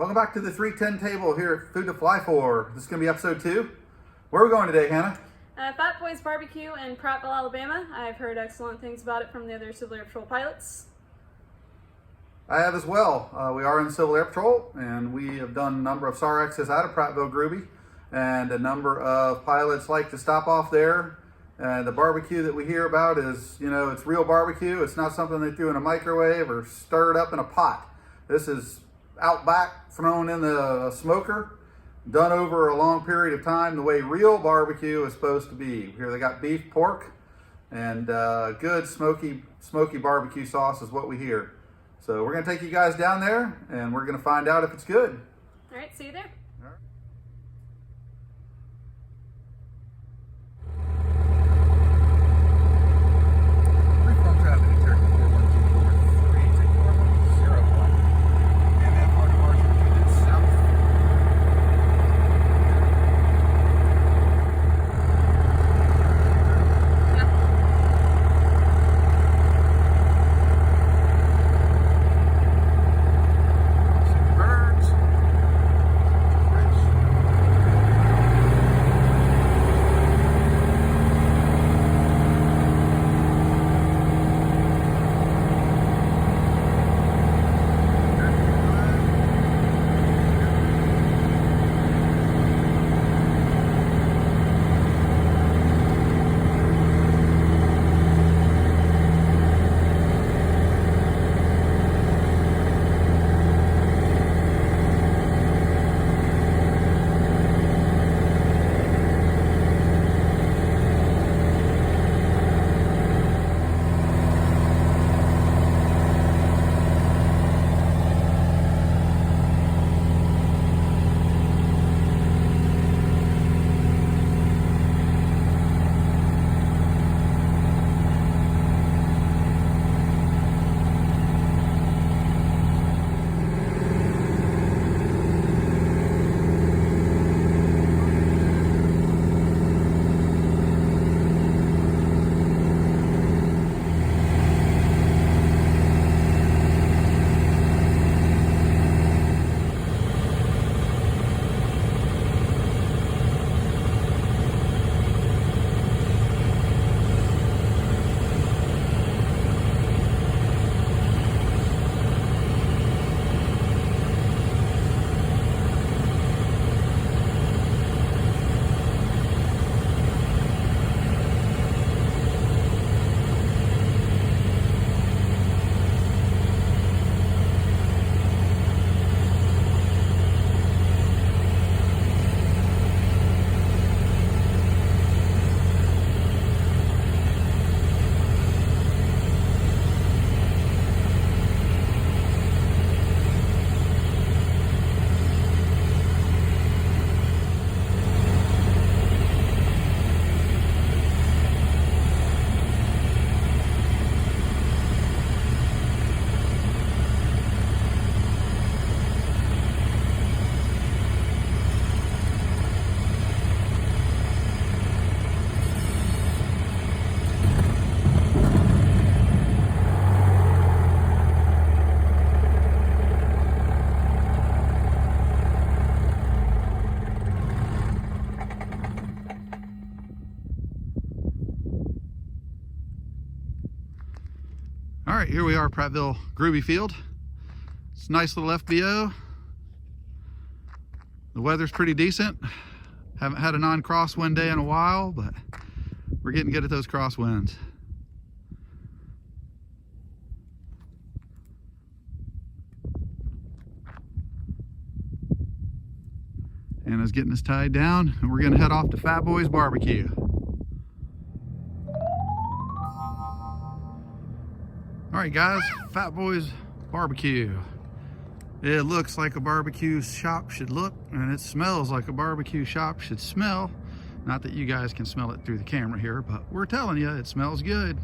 Welcome back to the 310 table here at Food to Fly For. This is going to be episode 2. Where are we going today, Hannah? Fat Boys Barbecue in Prattville, Alabama. I've heard excellent things about it from the other Civil Air Patrol pilots. I have as well. We are in Civil Air Patrol, and we have done a number of SARXs out of Prattville, Groovy, and a number of pilots like to stop off there. And the barbecue that we hear about is, it's real barbecue. It's not something they threw in a microwave or stirred up in a pot. This is out back, thrown in the smoker, done over a long period of time the way real barbecue is supposed to be. Here they got beef, pork, and good smoky barbecue sauce is what we hear. So we're going to take you guys down there, and we're going to find out if it's good. All right, see you there. All right, here we are, Prattville Groovy Field. It's a nice little FBO. The weather's pretty decent. Haven't had a non-crosswind day in a while, but we're getting good at those crosswinds. Anna's getting us tied down, and we're gonna head off to Fat Boys Barbecue. All right, guys, Fat Boys Barbecue. It looks like a barbecue shop should look, and it smells like a barbecue shop should smell. Not that you guys can smell it through the camera here, but we're telling you, it smells good.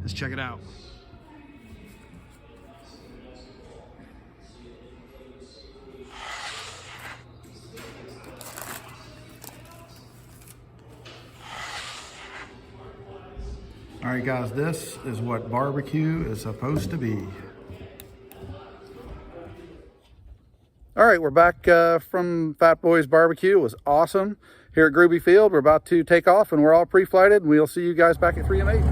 Let's check it out. All right, guys, this is what barbecue is supposed to be. All All right, we're back from Fat Boys Barbecue. It was awesome here at Groovy Field. We're about to take off and we're all pre-flighted, and we'll see you guys back at 3 and 8.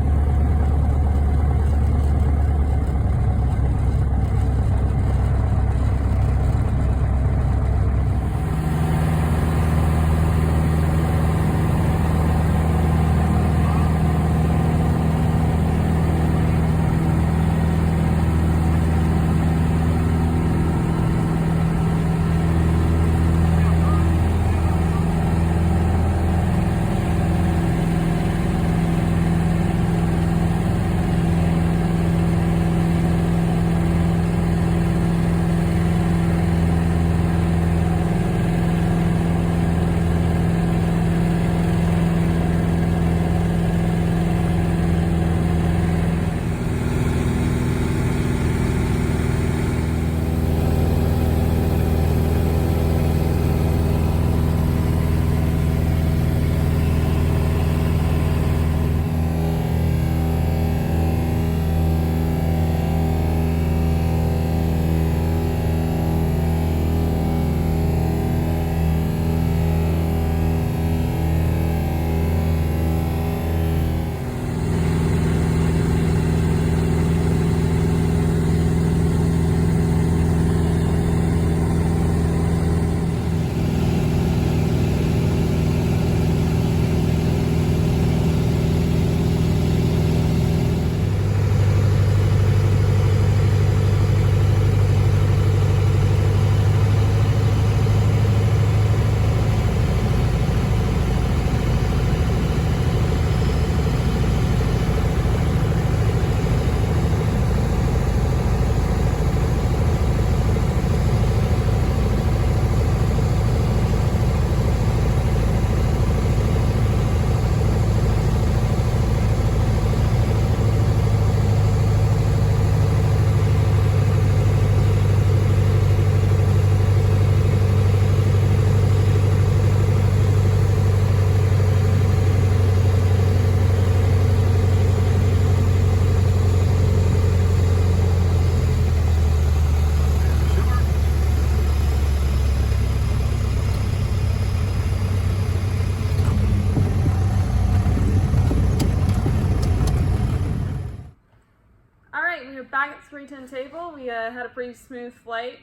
Back at the 310 table, we had a pretty smooth flight.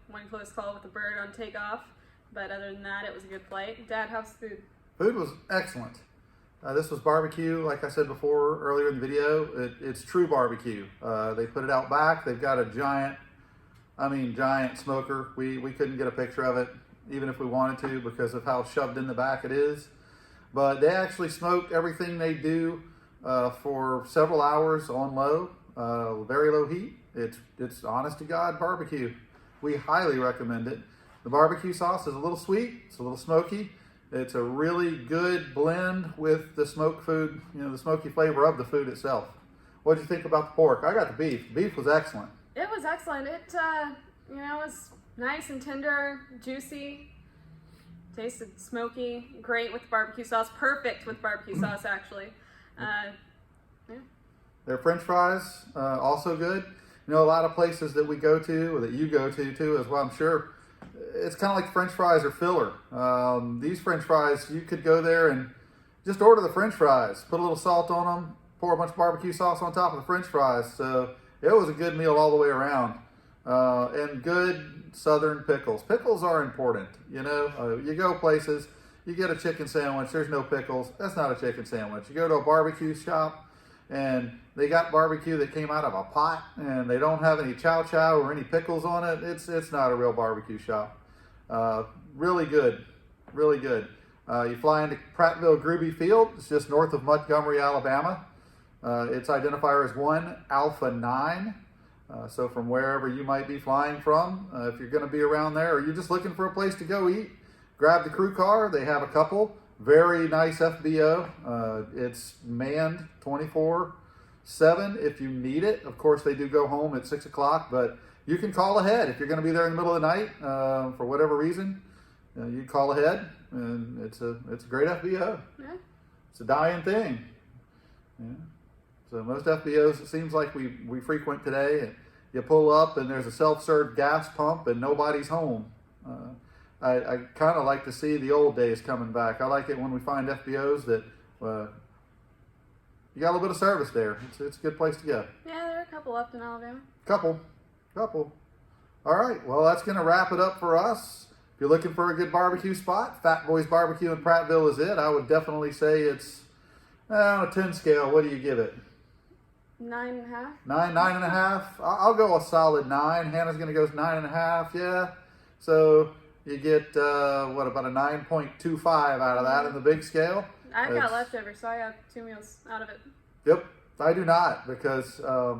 One close call with the bird on takeoff, but other than that, it was a good flight. Dad, how's the food? Food was excellent. This was barbecue, like I said before earlier in the video. It's true barbecue. They put it out back. They've got a giant smoker. We couldn't get a picture of it, even if we wanted to, because of how shoved in the back it is. But they actually smoke everything they do for several hours on low. Very low heat. It's honest to God barbecue. We highly recommend it. The barbecue sauce is a little sweet. It's a little smoky. It's a really good blend with the smoked food, the smoky flavor of the food itself. What did you think about the pork? I got the beef. Beef was excellent. It was excellent. It was nice and tender, juicy. Tasted smoky, great with barbecue sauce. Perfect with barbecue sauce, actually. Yeah. Their French fries, also good. A lot of places that we go to, or that you go to too, as well, I'm sure, it's kind of like French fries are filler. These French fries, you could go there and just order the French fries, put a little salt on them, pour a bunch of barbecue sauce on top of the French fries. So it was a good meal all the way around. And good Southern pickles. Pickles are important. You go places, you get a chicken sandwich, there's no pickles. That's not a chicken sandwich. You go to a barbecue shop, and they got barbecue that came out of a pot, and they don't have any chow chow or any pickles on it. It's not a real barbecue shop. Really good, really good. You fly into Prattville Groovy Field. It's just north of Montgomery, Alabama. Its identifier is 1 Alpha 9. So from wherever you might be flying from, if you're going to be around there, or you're just looking for a place to go eat, grab the crew car. They have a couple. Very nice FBO. It's manned 24/7 if you need it. Of course, they do go home at 6 o'clock, but you can call ahead if you're going to be there in the middle of the night for whatever reason. You call ahead, and it's a great FBO. Yeah. It's a dying thing. Yeah. So most FBOs, it seems like we frequent today, you pull up and there's a self-serve gas pump and nobody's home. I kind of like to see the old days coming back. I like it when we find FBOs that you got a little bit of service there. It's a good place to go. Yeah, there are a couple left in Alabama. Couple. All right, well, that's going to wrap it up for us. If you're looking for a good barbecue spot, Fat Boys Barbecue in Prattville is it. I would definitely say it's on a 10 scale. What do you give it? 9.5. 9.5. I'll go a solid 9. Hannah's going to go 9.5. Yeah. So you get about a 9.25 out of that in the big scale. I got leftovers, so I got 2 meals out of it. Yep, I do not because I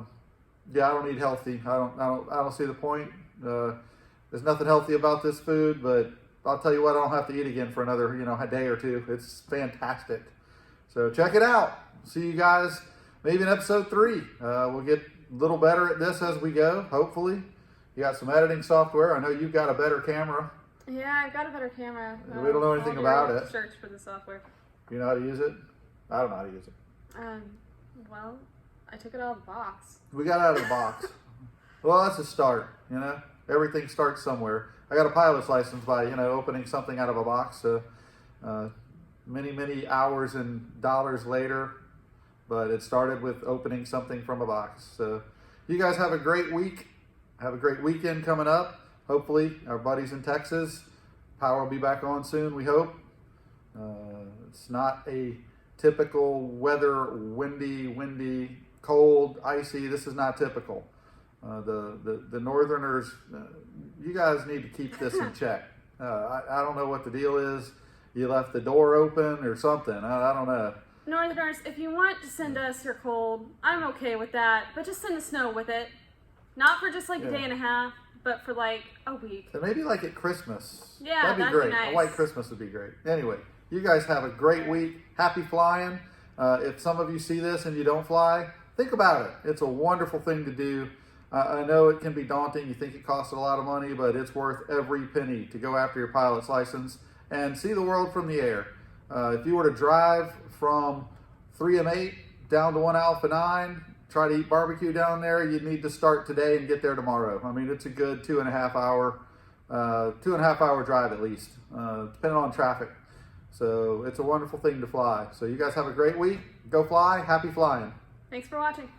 don't eat healthy. I don't see the point. There's nothing healthy about this food, but I'll tell you what, I don't have to eat again for another a day or two. It's fantastic. So check it out. See you guys maybe in episode 3. We'll get a little better at this as we go, hopefully. You got some editing software. I know you've got a better camera. Yeah, I've got a better camera. We don't know anything about it. Search for the software. You know how to use it? I don't know how to use it. Well, I took it out of the box. We got out of the box. Well, that's a start, Everything starts somewhere. I got a pilot's license by, opening something out of a box. So, many, many hours and dollars later, but it started with opening something from a box. So, you guys have a great week. Have a great weekend coming up. Hopefully, our buddies in Texas, power will be back on soon, we hope. It's not a typical weather, windy, cold, icy. This is not typical. The Northerners, you guys need to keep this in check. I don't know what the deal is. You left the door open or something. I don't know. Northerners, if you want to send us your cold, I'm okay with that. But just send the snow with it. Not for just a day and a half, but for a week. And maybe at Christmas. Yeah, that'd be great. nice. A white Christmas would be great. Anyway, you guys have a great week. Happy flying. If some of you see this and you don't fly, think about it. It's a wonderful thing to do. I know it can be daunting. You think it costs a lot of money, but it's worth every penny to go after your pilot's license and see the world from the air. If you were to drive from 3M8 down to 1 Alpha 9, try to eat barbecue down there, you'd need to start today and get there tomorrow. I mean, it's a good 2.5 hour drive at least, depending on traffic. So it's a wonderful thing to fly. So you guys have a great week. Go fly. Happy flying. Thanks for watching.